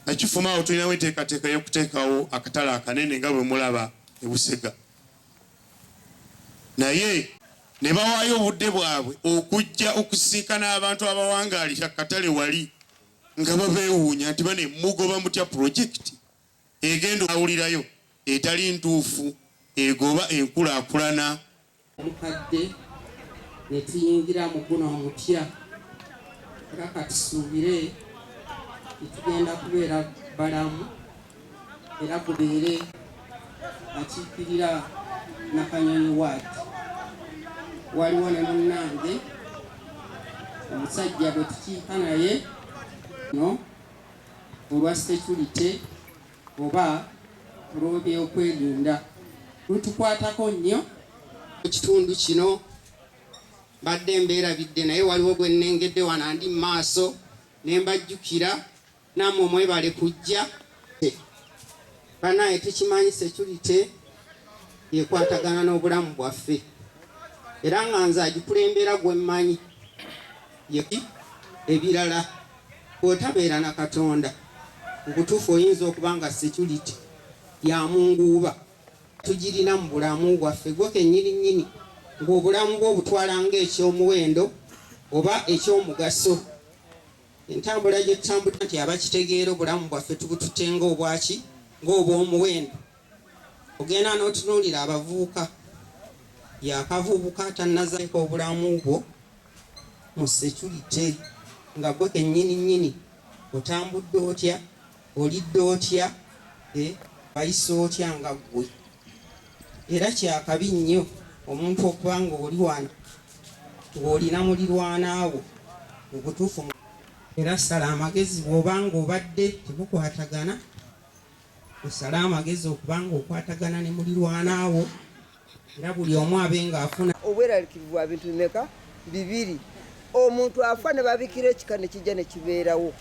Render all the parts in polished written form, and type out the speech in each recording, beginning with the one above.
Nakifuma awo tulinawo enteekateeka y'okuteekawo akatale akanene nga bwe mulaba e Busega. Naye ne bawaayo obudde bwabwe okujja okusisinkana abantu abawangaalisha akatale wali nga babeewuunya nti bane mugoba mutya pulojekiti egenda awulirayo etali ntuufu egoba enkulaakulana. Omukadde ne tuyingira mu guno omutya era katusuubire tugenda kubeera balamu era kubeere akiikirira Nakanyonyi waati. Waliwo ne munnange omusajja bwe tukiika naye no olwa security oba olw'ebyokwerinda lutukwatako nnyo ekitundu kino. Badde mbeerabidde naye waliwo gwe nnengedde wano andi mu maaso ne mbajjukira nammwe mwebale kujja. Banaye tukimanyi security yekwatagana n'obulamu bwaffe era nga nze agikulembera gwe mmanyi ebirala bw'otabeera na Katonda mu butuufu oyinza okuba nga security ya munguuba tugirina mu bulamu bwaffe gwe kennyini ng'obulamu bwo obutwala ng'ekyomuwendo oba ekyomugaso. Entambula gye tutambula nti abakitegeera obulamu bwaffe tubututenga obwaki ng'obw'omuwendo. Ogenda n'otunuulira abavubuka yakavubuka atannazaako obulamu bwo mu security nga gwe kennyini otambudde otya olidde otya bayise otya nga ggwe. Era kyakabi nnyo omuntu okuba nga oli wano ng'olina mulirwanaawo mu butuufu. Era sala amagezi bw'oba nga obadde tebukwatagana osala amagezi okuba nga okwatagana ne mulirwanaawo era buli omu abe ng'afuna obweraliikirivu bwa bintu bimeka bibiri. Omuntu afa ne babikira ekika ne kijja ne kibeerawo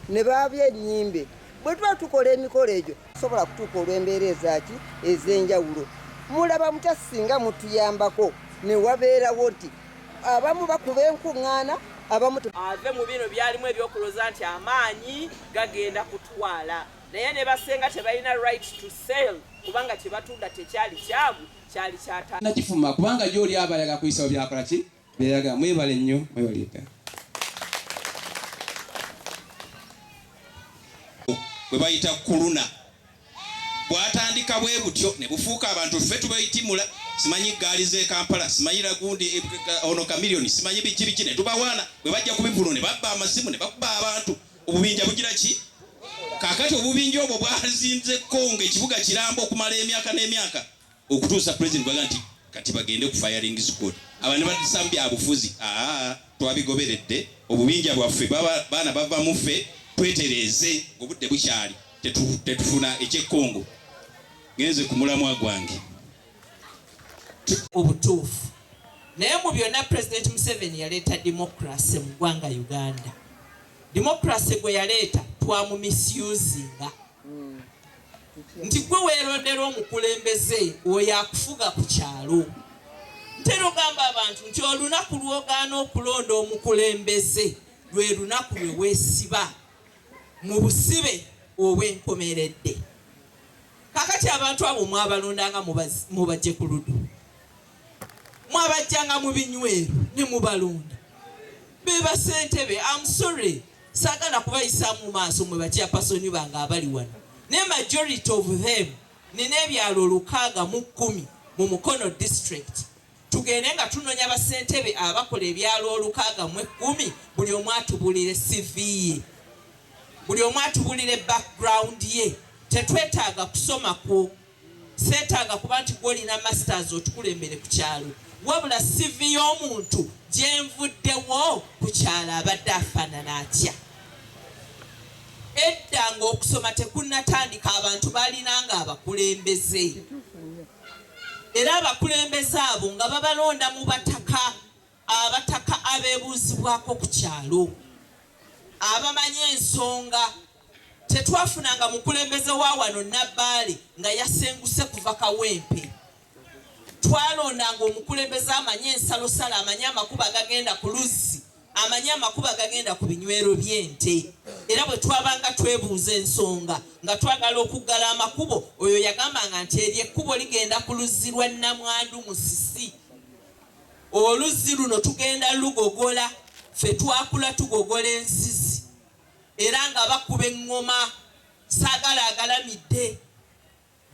ne baabya ennyimbe. Bwe tuba tukola emikolo egyo tusobola kutuuka olw'embeera ezaki ez'enjawulo. Mulaba mutya singa mutuyambako ne wabeerawo nti abamu bakuba enkuŋŋaana abamu ave mu bino byalimu ebyokulooza nti amaanyi gagenda kutwala naye ne basenga tebalina right to sell kubanga kyebatunda tekyali kyabwe kyali kyata nakifuma kubanga gy'oli aba ayaga kuyisawo byakola ki beeraga. Mwebale nnyo mwewalika. Bwe bayita kuluna bwatandika bwe butyo ne bufuuka abantu ffe tubayitimula. Simanyi gaali z'e Kampala, simanyi lagundi ono kamiliyoni, simanyi biki ne tubawaana. Bwe bajja ku bivulu ne babba amasimu ne bakuba abantu. Obubinja bugira ki? Kaakati obubinja obwo bwazinzeko ng'ekibuga kiramba okumala emyaka n'emyaka okutuusa President bwaga nti kati bagende ku firing squad. Abantu badisa byabufuzi. Twabigoberedde obubinja bwaffe baana bava mu ffe twetereeze obudde bukyali tetufuna ekyekkongo. Genze ku mulamwa gwange obutuufu naye mu byonna President Museveni yaleeta democracy mu ggwanga Uganda. Democracy gwe yaleeta twamumisuzinga nti gwe weerondera omukulembeze oyo akufuga ku kyalo. Ntera ogamba abantu nti olunaku lw'ogaana okulonda omukulembeze lwe lunaku lwe weesiba mu busibe obw'enkomeredde. Kakati abantu abo mwabalondanga mubajje ku ludu, mwabajjanga mu binyweru ne mubalonda beba ssentebe. I'm sorry saagala kubayisa mu maaso mwe bakyapasoni bange abali wano ne majority of them nina ebyalo 610 mu Mukono district. Tugende nga tunoonya bassentebe abakola ebyalo 610 buli omu atubulire CV ye, buli omu atubulire background ye. Tetwetaaga kusoma kwo, seetaaga kuba nti gw'olina masters otukulembere ku kyalo, wabula CV y'omuntu gyenvuddewo ku kyalo abadde afaanana atya. Edda ng'okusoma tekunnatandika abantu baalinanga abakulembeze era abakulembeze abo nga babalonda mu abataka abeebuuzibwako ku kyalo abamanyi ensonga. Tetwafunanga mukulembeze wa wano Nabbaale nga yasenguse kuva Kawempe. Twalondanga omukulembeze amanyi ensalosala, amanyi amakuba agagenda ku Luzzi amanya amakubo agagenda ku binywero by'ente. Era bwe twabanga twebuuza ensonga nga twagala okuggala amakubo, oyo yagambanga nti eryo ekkubo ligenda ku luzzi lwa Nnamwandu Musisi. Oluzzi luno tugenda lugogola, ffe twakula tugogola enzizi. Era nga bakuba eŋŋoma, saagala agalamidde,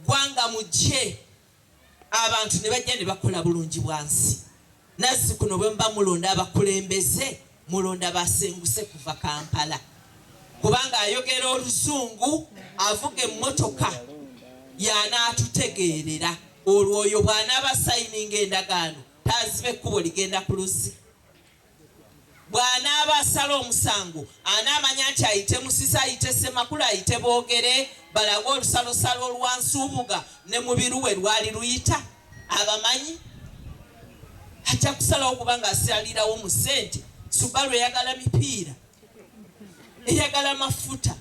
gwanga mujje. Abantu ne bajja ne bakola bulungi bwansi. Nazzi kuno bwe mba mulonda abakulembeze, mulonda basenguse kuva Kampala. Kubanga ayogera Oluzungu, avuga emmotoka, y'anaatutegeerera. Olwo oyo bw'anaaba sayininga endagaano, taaziba ekkubo ligenda ku luzzi. Bw'anaaba asala omusango, anaamanya nti ayite Musisi, ayite Ssemakula, ayite Boogere, balaga olusalosalo olwansuubuga ne mu biruwe lwali luyita. Abamanyi ajja kusalawo kubanga asalirawo mu ssente. Subaru eyagala mipiira, eyagala mafuta.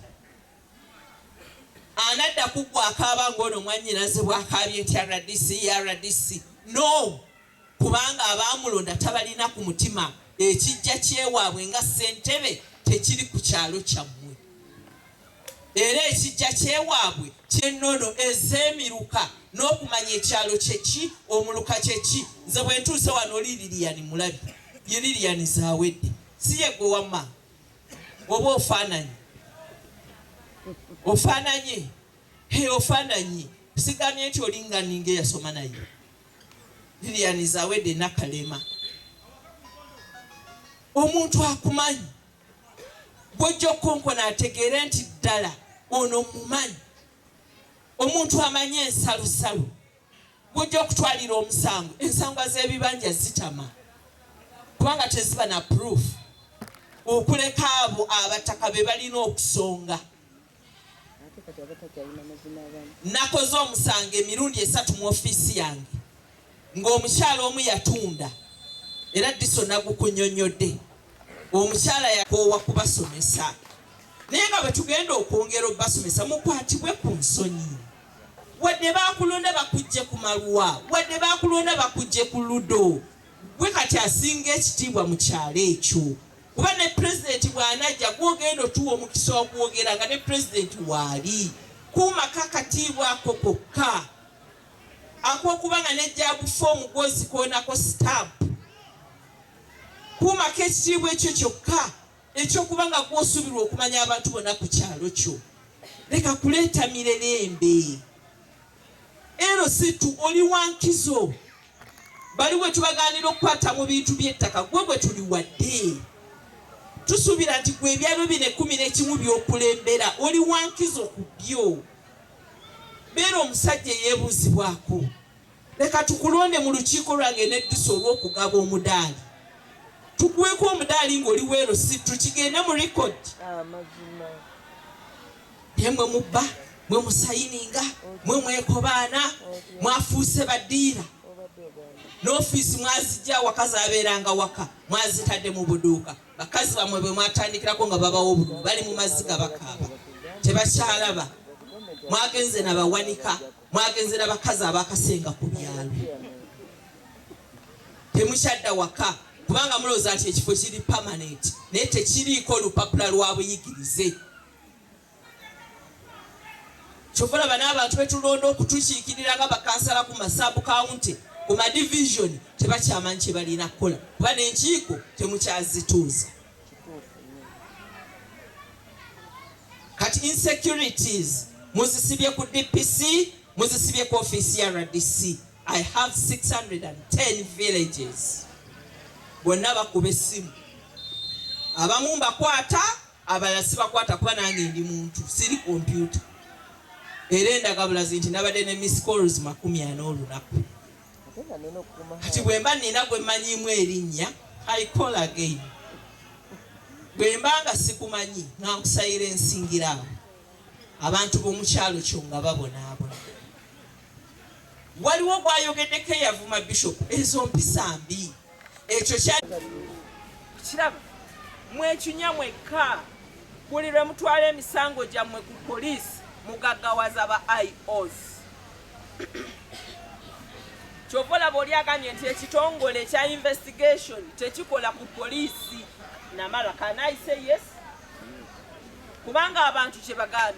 Anadda kuggwa akaaba ng'ono mwannyinaze bw'akaabye nti RDC. No, kubanga abaamulonda tabalina ku mutima. Ekijja kyewaabwe nga ssentebe tekiri ku kyalo kyammwe. Era ekijja kyewaabwe ky'ennono ez'emiruka n'okumanya ekyalo kyeki, omuluka kyeki. Nze bwe ntuuse wano oli Lilian mulabi, ye Lilian zaawedde, si ye gwe wamma. Oba ofaananye, ofaananye, ofaananye. Sigamye nti olinga ninga eyasoma naye. Lilian zaawedde Nakalema. Omuntu akumanyi, bw'ojja okukonkona ategeere nti ddala ono mumanyi. Omuntu amanye ensalusalu, bw'ojja okutwalira omusango, ensangwa z'ebibanja zitama kubanga teziba na proof, okuleka abo abataka be balina okusonga. Nakoze omusango emirundi 3 mu ofiisi yange ng'omukyala omu yatunda, era Diso nagukunnyonnyodde. Omukyala yakoowa kubasomesa, naye nga bwe tugenda okwongera obbasomesa mukwatibwe ku nsonyi. Wadde baakulonda bakujje ku maluwa, wadde baakulonda bakujje ku ludo, gwe kati asinga ekitiibwa mu kyalo ekyo. Kuba ne pulezidenti bw'anajja gwogenda otuwa omukisa ogwogera nga ne pulezidenti waali. Kuuma kakatiibwa ako kokka ak'okubanga nejjaabu foomu gw'ozikoonako sitampu. Kuumako ekitiibwa ekyo kyokka eky'okubanga gw'osuubirwa okumanya abantu bonna ku kyalo kyo. Leka kuleeta mirerembe. Ero situ oli wankizo. Bali bwe tubagaanira okukwata mu bintu by'ettaka, gwe bwe tuli wadde. Tusuubira nti gwe ebyalo 11 by'okulembera oli wankizo ku byo. Beera omusajja eyeebuuzibwako. Leka tukulonde mu lukiiko lwange ne Diso olw'okugaba omudaali. Tukuweeko omudaali ng'oli weero situ, kigende mu record. Yemwe mubba, mwe musayininga, mwe mwekobaana, mwafuuse baddiira. N'ofiisi mwazijja wakazi abeeranga waka, mwazitadde mu buduuka. Bakazi bamwe bwe mwatandikirako nga babawo obululu, bali mu maziga bakaaba, tebakyalaba. Mwagenze nabawanika, mwagenze n'abakazi abakasenga ku byalo. Temukyadda waka kubanga mulowooza nti ekifo kiri permanent, naye tekiriiko olupapula lwa buyigirize. Kyova olaba n'abantu betulonda okutukiikirira nga bakansala ku masabu kawunti, ku madivisioni tebakyamanyi kye balina kukola kuba n'enkiiko temukyazituuza. Kati insecurities muzisibye ku DPC, muzisibye ku ofiisi ya RDC. I have 610 villages. Bonna bakuba essimu. Abamu mbakwata, abalala sibakwata kuba nange ndi muntu, siri kompyuta. Era endagabulazi nti nabadde ne miss calls 40 olunaku. Kati bwe mba nina gwe mmanyiimu erinnya, I call again. Bwe mba nga sikumanyi nga nkusayira ensingira awo, abantu b'omukyalo kyo nga babonaabona. Waliwo gwayogeddeko eyavuma Bishop, ezo mpisa mbi. Ekyo kiraba mwekinya mwekka, buli lwe mutwala emisango gyammwe ku poliisi mugaggawaza ba IOs. Kyova olaba oli agambye nti ekitongole ekya investigation tekikola ku poliisi, Namala, can I say yes? Kubanga abantu chebagana.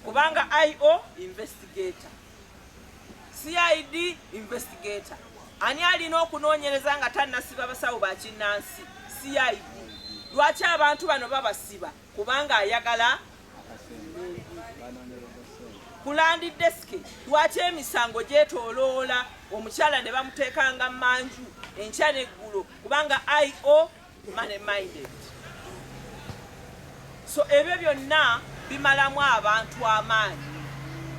Kubanga IO investigator. CID investigator. Ani alina okunoonyereza nga tannasiba basawo bakinnansi. CID. Lwaki abantu bano babasiba? Kubanga ayagala kulandi desk. Lwaki emisango gyetooloola omukyala ne bamuteekanga manju enkya n'eggulo kubanga IO money minded. So ebyo byonna bimalamu abantu amaanyi.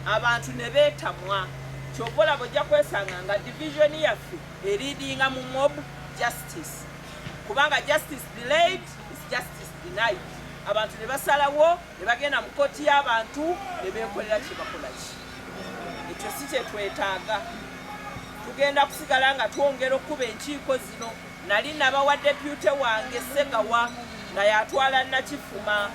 Abantu ne beetamwa. Kyobola bojja kwesanga nga division yaffe eridinga mu mob justice. Kubanga justice delayed is justice denied. Abantu ne basalawo ne bagenda mu kkooti y'abantu ne beekolera kye bakola ki. Ekyo si kye twetaaga. Tugenda kusigala nga twongera okuba enkiiko zino. Nali nabawa deputy wange Segawa nga yatwala Nakifuma.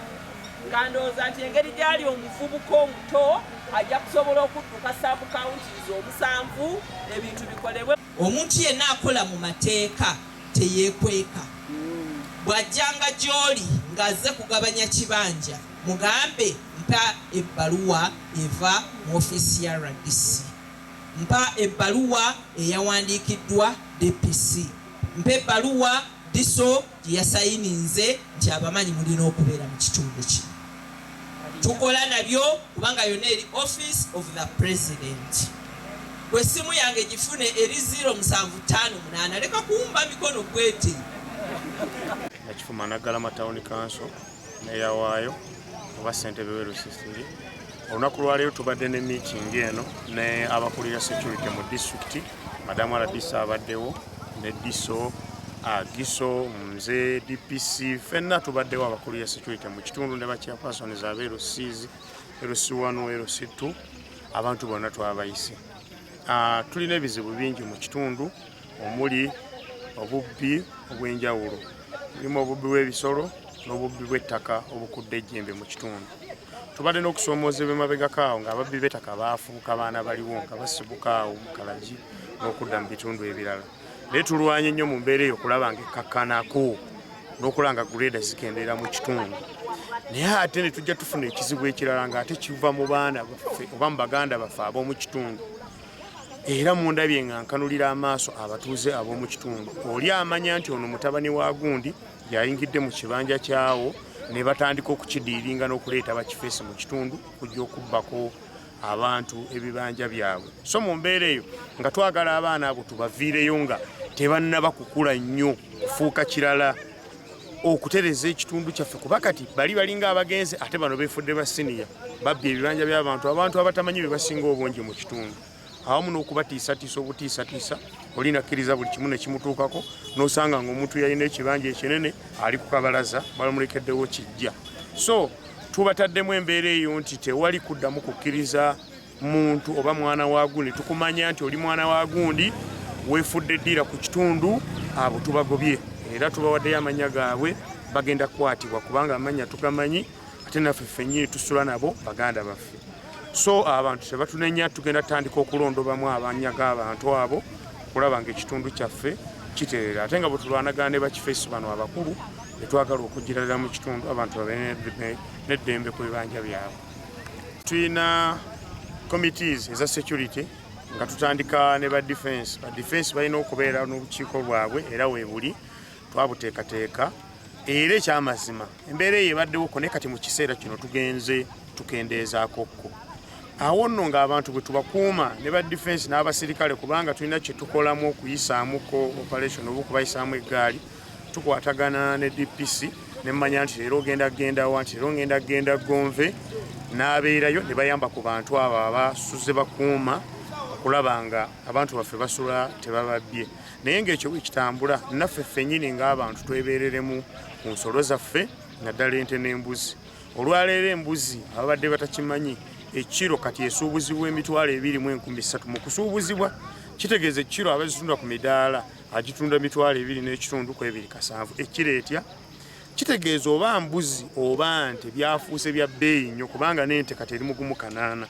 Nga ndowooza nti engeri gyali omuvubuka omuto ajja kusobola okudduka sub counties omusanvu ebintu bikolebwe. Omuntu yenna akola mu mateeka teyeekweka. Bw'ajjanga gy'oli ng'azze kugabanya kibanja mugambe mpa ebbaluwa eva mu ofiisi ya RDC. Mpa ebbaluwa eyawandiikiddwa DPC. Mpa ebbaluwa diso gye yasayininze nti abamanyi mulina okubeera mu kitundu kino. Tukola nabyo kubanga yonna eri office of the president. Bwe simu yange gifune eri 0758 leka kuwumba mikono gwete. Nakifuma Naggalama Town Council neyawaayo oba ssentebe w'Erusisiri. Olunaku lwaleero tubadde ne meeting eno ne abakulira security mu district. Madamu Aladisa abaddewo ne Diso Giso nze DPC fenna tubaddewo abakulira security mu kitundu ne bachairpersons ab'Erusizi Erusi1 Erusi2 abantu bonna twabayise. Tulina ebizibu bingi mu kitundu omuli obubbi obw'enjawulo. Mulimu obubbi bw'ebisolo n'obubbi bw'ettaka obukudde ejjembe mu kitundu. Tubadde n'okusoomoozebwa emabegako awo ng'ababbi b'ettaka baafuuka baana baliwo nga basibuka awo mu Kalagi n'okudda mu bitundu ebirala. Naye tulwanye nnyo mu mbeera eyo okulaba ng'ekakkanako n'okulaba nga grade zikendeera mu kitundu. Naye ate ne tujja tufuna ekizibu ekirala ng'ate kiva mu baana baffe oba mu baganda baffe ab'omu kitundu. Era mundabye nga nkanulira amaaso abatuuze ab'omu kitundu. Oli amanya nti ono mutabani wa gundi yayingidde mu kibanja kyawo ne batandika okukidiiringa n'okuleeta bakifeesi mu kitundu kujja okubbako abantu ebibanja byabwe. So mu mbeera eyo nga twagala abaana abo tubaviireyo nga tebannaba kukula nnyo kufuuka kirala okutereza ekitundu kyaffe kuba kati bali balinga abagenzi ate bano beefudde ba siniya babbye ebibanja by'abantu abantu abatamanyi bye basinga obungi mu kitundu. Awamu n'okubatiisatiisa obutiisatiisa olinakkiriza buli kimu ne kimutuukako n'osanga ng'omuntu yalina ekibanja ekinene ali ku kabalaza balamulekeddewo kijja. So tubataddemu embeera eyo nti tewali kuddamu kukkiriza muntu oba mwana wa gundi. Tukumanya nti oli mwana wa gundi weefudde ddira ku kitundu abo tubagobye era tubawaddeyo amannya gaabwe bagenda kukwatibwa kubanga amannya tugamanyi ate naffe ffennyini tusula nabo baganda baffe. So abantu tebatunenya tugenda tandika okulondobamu amannya g'abantu abo okulaba ng'ekitundu kyaffe kitereera ate nga bwe tulwanagana ne bakifeesi bano abakulu netwagala okugiralira mu kitundu abantu babeere n'eddembe ku bibanja byabwe. Tulina committees eza security nga tutandika ne ba defense balina okubeera n'obukiiko bwabwe era weebuli twabuteekateeka era ekyamazima embeera eyo ebaddewoko ne kati mu kiseera kino tukendeezaakokko awo nno ng'abantu bwe tubakuuma ne ba defense n'abasirikale kubanga tulina kye tukolamu okuyisaamuko operation oba okubayisaamu eggaali tukwatagana ne DPC ne mmanya nti leero ogenda kgendawa nti leero ngenda kgenda Gonve n'abeerayo ne bayamba ku bantu abo abasuze bakuuma okulaba nga abantu baffe basula tebababbye. Naye ng'ekyo bwekitambula naffe ffennyini ng'abantu twebeereremu ku nsolo zaffe naddala ente n'embuzi. Olwaleero embuzi ababadde batakimanyi ekiro kati esuubuzibwa emitwalo 2,300 mu kusuubuzibwa kitegeeza ekiro abazitunda ku midaala agitunda mitwalo 2,7 ekireetya kitegeeza oba mbuzi oba nte byafuuse bya bbeeyi nnyo kubanga n'ente kati eri mugumu 8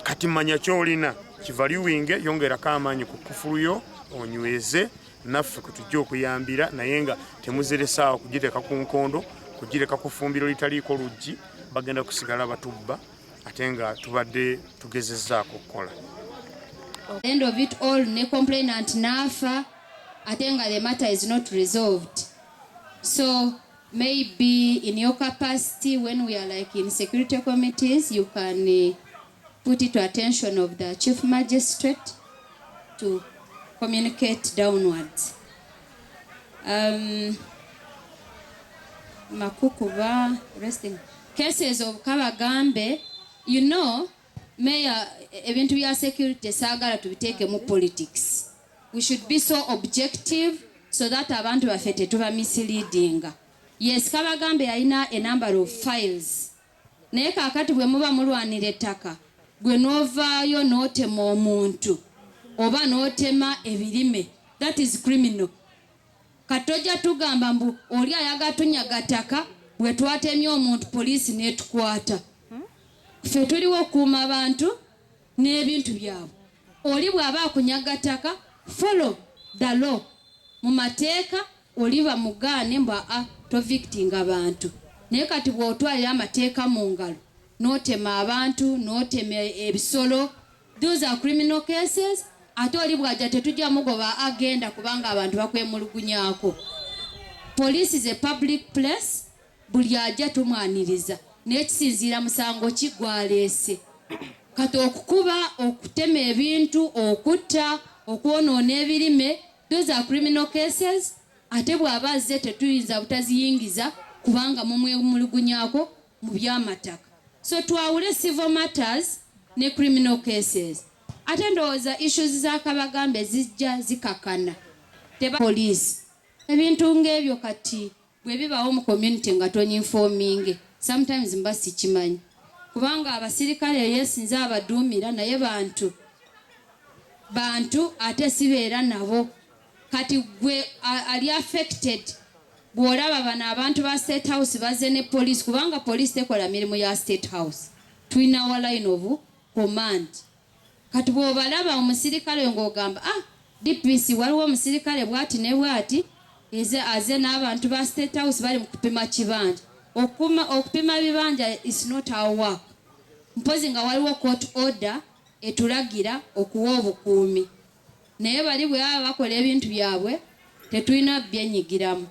kati manya kyolina kivaluwinge yongerako amaanyi ku kufuluyo onyweze naffe kutujja okuyambira naye nga temuzeresaawo kugireka ku nkondo kugireka ku ffumbiro litaliiko luggi bagenda kusigala batubba ate nga tubadde tugezezzaako okukola. End of it all ne complainant nafa ate nga the matter is not resolved. So maybe in your capacity when we are like in security committees you can put it to attention of the chief magistrate to communicate downwards. Makukuba resting cases of Kabagambe, you know, Mayor, ebintu bya security sagala tubiteeke mu politics. We should be so objective so that abantu baffe tetuba misleading. Yes, Kabagambe alina a number of files. Naye kaakati bwe muba mulwanira ettaka gwe n'ovaayo n'otema omuntu oba n'otema ebirime, that is criminal. Katojja tugamba mbu oli ayaga tunyaga ttaka bwe twatemye omuntu poliisi n'etukwata. Ffe tuliwo okuuma abantu n'ebintu byabwe. Oli bw'aba akunyaga ttaka follow the law. Mu mateeka oliba mugaane mbwa tovictinga abantu. Naye kati bw'otwalira amateeka mu ngalo n'otema abantu n'otema ebisolo, those are criminal cases. Ate oli bw'ajja tetujja mugoba agenda kubanga abantu bakwemulugunyaako. Police is a public place, buli ajja tumwaniriza n'ekisinziira musango kigwaleese. Kati okukuba, okutema ebintu, okutta, okwonoona ebirime, those are criminal cases. Ate bw'aba azze tetuyinza butaziyingiza kubanga mumwemulugunyaako mu by'amataka. So twawule civil matters ne criminal cases. Ate ndowooza issues za Kabagambe zijja zikakana. Teba police. Ebintu ng'ebyo kati bwe bibawo mu community nga tonyiinforming. Sometimes mba sikimanyi. Kubanga abasirikale yesinze abaduumira naye bantu ate sibeera nabo. Kati gwe ali affected. Bw'olaba bano abantu ba State House bazze ne police kubanga police tekola mirimu ya State House. Tulina our line of command. Kati bw'obalaba omusirikale ng'ogamba DPC waliwo omusirikale bw'ati ne bw'ati aze n'abantu ba State House bali mu kupima kibanja. Okupima bibanja is not our work. Mpozi nga waliwo court order etulagira okuwa obukuumi. Naye bali bwe baba bakola ebintu byabwe tetulina byenyigiramu.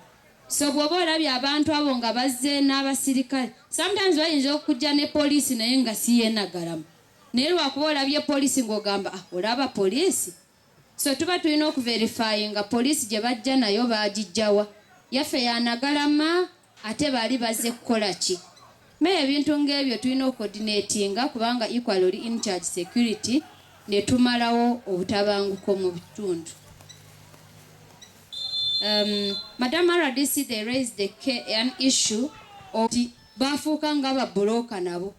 So bw'oba olabye abantu abo nga bazze n'abasirikale, sometimes bayinza okujja ne poliisi naye nga si yeenagalamu. Naye lwakuba olabye poliisi ng'ogamba olaba poliisi. So tuba tulina okuverify nga poliisi gye bajja nayo baagijjawa. Yaffe yanagalama ate bali bazze kukola ki. Naye ebintu ng'ebyo tulina okucoordinatinga kubanga equally in charge security ne tumalawo obutabanguko mu bitundu. Madam RDC, they raised an issue of bafuuka nga babulooka nabo.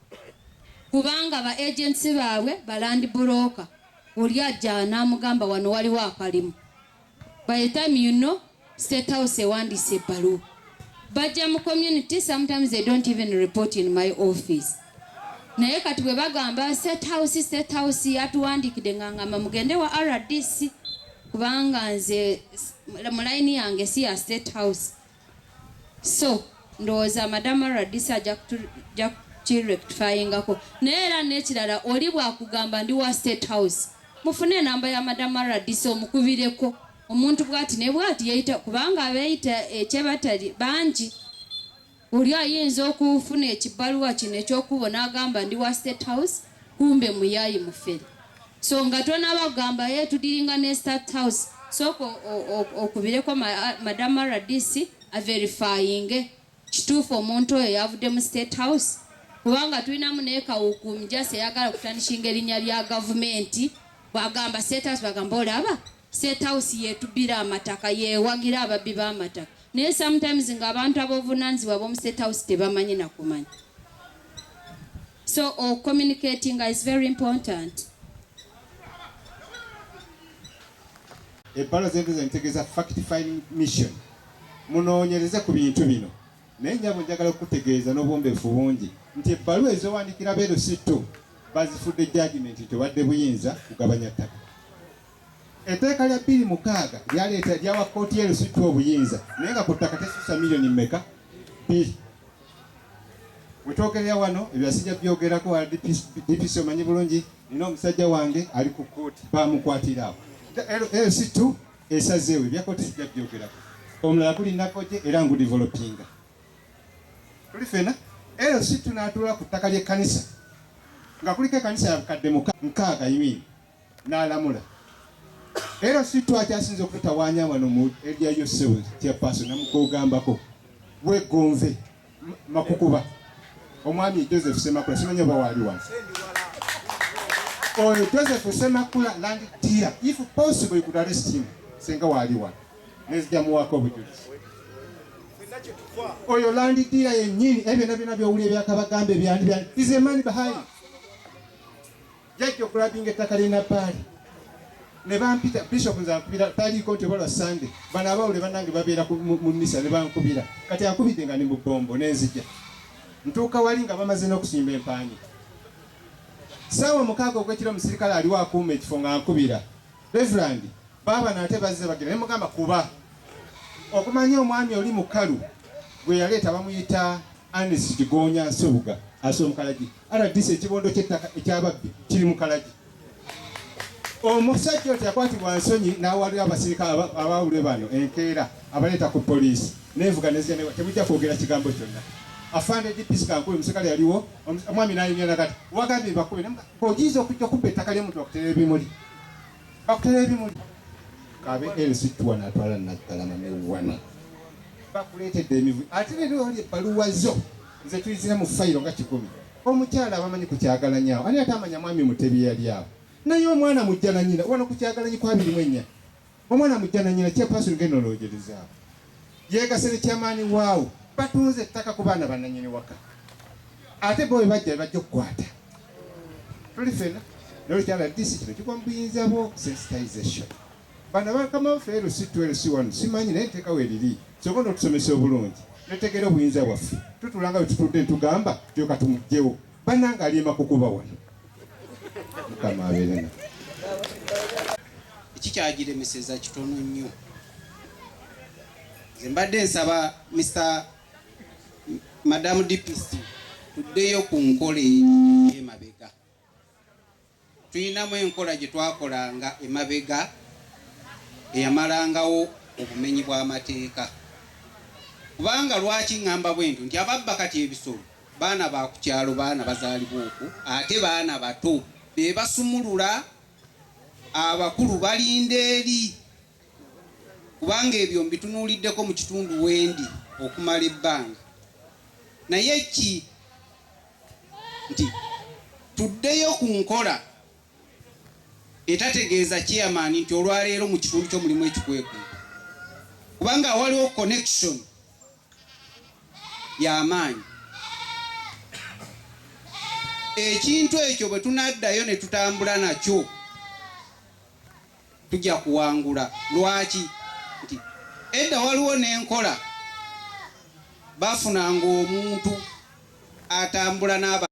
Kubanga ba agency baabwe balandi bulooka. Oli ajja n'amugamba wano waliwo akalimu. By the time you know, State House ewandiise ebbaluwa. Bajja mu community, sometimes they don't even report in my office. Naye kati bwe bagamba State House yatuwandikidde ng'angamba mugende wa RDC kubanga nze mu line yange si ya State House. So ndowooza Madam RDC ajja kirectifyingako. Naye era n'ekirala oli bw'akugamba ndi wa State House mufune enamba ya Madam RDC omukubireko. Omuntu bw'ati ne bw'ati yeyita kubanga abeeyita ekyebatali bangi. Oli ayinza okufuna ekibbaluwa kino ekyokuba n'agamba ndi wa State House kumbe muyaayi mufere. So nga tonabagamba tudiringa ne State House soko okubireko Madam RDC verifying kituufu omuntu oyo yavudde mu State House. Kubanga tulinamu naye kawukuumi jase yagala kutanishinga erinnya lya gavumenti bw'agamba State House bagamba olaba State House yetubbira amataka yeewagira ababbi b'amataka. Naye sometimes nga abantu abovunaanizibwa b'omu State House tebamanyi na kumanya. So communicating is very important. Ebbala z'enteeza ntegeeza fact finding mission. Munoonyereze ku bintu bino. Naye nnyabo njagala okutegeeza n'obwombeefu bungi nti ebbaluwa ez'owandiikira beero si tto bazifudde judgment nti obadde buyinza kugabanya ttaka. Etteeka lya 2 lyaleeta lyawa kkooti y'Erusittu obuyinza naye nga ku ttaka tesusa miliyoni mmeka 2. Wetwogerera wano ebyasijja byogerako wa DPC omanyi bulungi nina omusajja wange ali ku kkooti bamukwatira awo. Erusittu esazeewo ebya kkooti sijja byogerako. Omulala kuli Nakoje era ngu developinga. Tuli fena Erusittu n'atuula ku ttaka ly'ekkanisa nga kuliko ekkanisa ya bukadde 6 yimini n'alamula. Erusittu akyasinze okututawaanya wano mu erya Yosefu Chairperson namugogambako wegonve makukuba omwami Joseph Semakula simanyi oba waali wano. Oyo Joseph Semakula land dealer, if possible you could arrest him senga waali wano nezija muwako obujulizi. Oyo land dealer yennyini ebyo byonna byowulira ebyakabagambe byandi is a man behind. Jajja okulabinga ettaka lina paali ne bampita Bishop nzankubira taliiko nti obalwa Sunday bano abawule bannange babeera mu misa ne bankubira kati akubidde nga ni mu bbombo n'enzija ntuuka wali nga bamaze n'okusimba empanyi. Ssaawa 6 ogw'ekiro omusirikale aliwo akuuma ekifo nga nkubira Reverend baaba nate bazze bagenda ne mugamba kuba okumanya omwami oli mukalu gwe yaleeta bamuyita Anis Kigonya Nsubuga Mukalagi RDC ekibondo ky'ettaka ekyababbi kiri Mukalagi. Omusajja oyo yakwatibwa nsonyi n'awalira abasirikale abawule bano enkeera abaleeta ku poliisi nevuga nezija temujja kwogera kigambo kyonna. Afande DPC kankulu omusirikale yaliwo omwami n'ayinya nakati wagambye bakube ogiza okujja kubba ettaka ly'omuntu bakutera ebimuli kabe Erusittu wano atwala Naggalama ne bakuleetedde emivu ate leero oli ebbaluwa zo nze tuyizira mu fayiro nga 10. Omukyala abamanyi ku kyagalanyawo ani ate amanya mwami Mutebi yali awo naye omwana mujja na nnyina wano ku kyagalanyi kwa 24 omwana mujja na nnyina Chairperson ngeno oloogerezaawo yeegase ne kyamaani waawo batunze ettaka ku baana bannannyini waka ate bo bajja okukwata. Tuli fena n'olukyala DC kino kigwa mu buyinza bwo sensitization. Bano bakama baffe Erusittu simanyi naye nteeka weeriri sobola otusomesa obulungi netegera obuyinza bwaffe tutulanga we tutudde ntugamba tyoka tumugjewo bannanga aliema kukuba wano Mukama abeerena. Ekikyagiremeseza kitono nnyo. Nze mbadde nsaba Madam DPC tuddeyo ku nkola emabega. Tuyinamu enkola gye twakolanga emabega eyamalangawo obumenyi bw'amateeka. Kubanga lwaki ngamba bwe nti ababba kati ebisolo baana ba ku kyalo baana bazaalibwa okwo ate baana bato be basumulula abakulu balinda eri. Kubanga ebyo mbitunuuliddeko mu kitundu wendi okumala ebbanga. Naye ki nti tuddeyo ku nkola etategeeza chairman nti olwaleero mu kitundu kyo mulimu ekikwekwe. Kubanga waliwo connection y'amaanyi. Ekintu ekyo bwe tunaddayo ne tutambula nakyo tujja kuwangula. Lwaki? Nti edda waliwo n'enkola bafunanga omuntu atambula n'aba